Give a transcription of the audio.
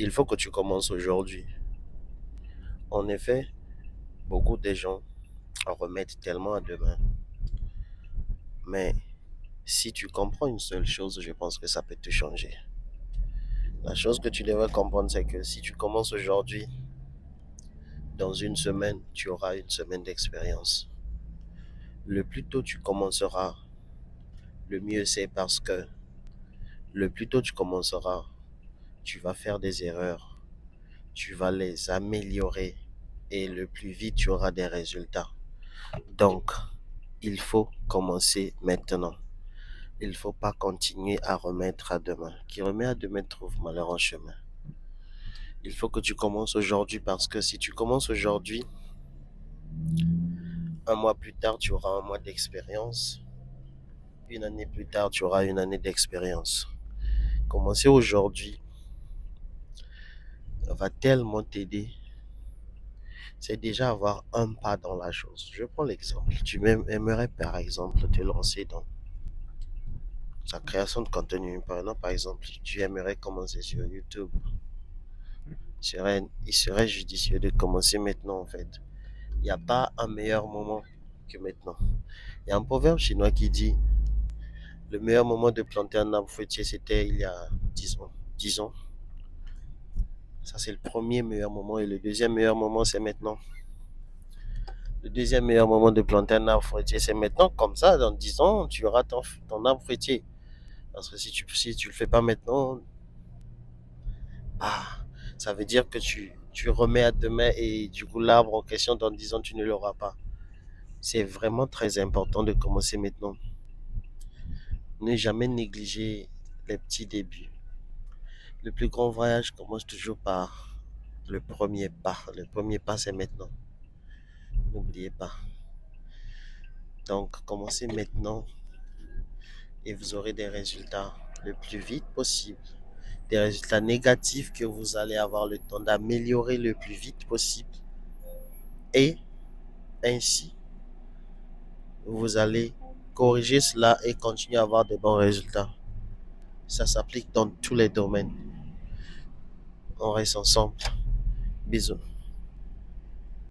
Il faut que tu commences aujourd'hui. En effet, beaucoup de gens en remettent tellement à demain. Mais si tu comprends une seule chose, je pense que ça peut te changer. La chose que tu devrais comprendre, c'est que si tu commences aujourd'hui, dans une semaine, tu auras une semaine d'expérience. Le plus tôt tu commenceras, le mieux c'est parce que le plus tôt tu commenceras, tu vas faire des erreurs, tu vas les améliorer et le plus vite tu auras des résultats. Donc, il faut commencer maintenant. Il ne faut pas continuer à remettre à demain. Qui remet à demain trouve malheur en chemin. Il faut que tu commences aujourd'hui parce que si tu commences aujourd'hui, un mois plus tard, tu auras un mois d'expérience. Une année plus tard, tu auras une année d'expérience. Commencer aujourd'hui va tellement t'aider. C'est déjà avoir un pas dans la chose. Je prends l'exemple. Tu aimerais par exemple te lancer dans sa création de contenu. Par exemple, tu aimerais commencer sur YouTube. Il serait judicieux de commencer maintenant en fait. Il n'y a pas un meilleur moment que maintenant. Il y a un proverbe chinois qui dit le meilleur moment de planter un arbre fruitier, c'était il y a 10 ans. 10 ans. Ça, c'est le premier meilleur moment. Et le deuxième meilleur moment, c'est maintenant. Le deuxième meilleur moment de planter un arbre fruitier, c'est maintenant. Comme ça, dans 10 ans, tu auras ton arbre fruitier. Parce que si tu le fais pas maintenant, ah, ça veut dire que tu remets à demain et du coup, l'arbre en question, dans 10 ans, tu ne l'auras pas. C'est vraiment très important de commencer maintenant. Ne jamais négliger les petits débuts. Le plus grand voyage commence toujours par le premier pas. Le premier pas, c'est maintenant. N'oubliez pas. Donc, commencez maintenant et vous aurez des résultats le plus vite possible. Des résultats négatifs que vous allez avoir le temps d'améliorer le plus vite possible. Et ainsi, vous allez corriger cela et continuer à avoir de bons résultats. Ça s'applique dans tous les domaines. On reste ensemble. Bisous.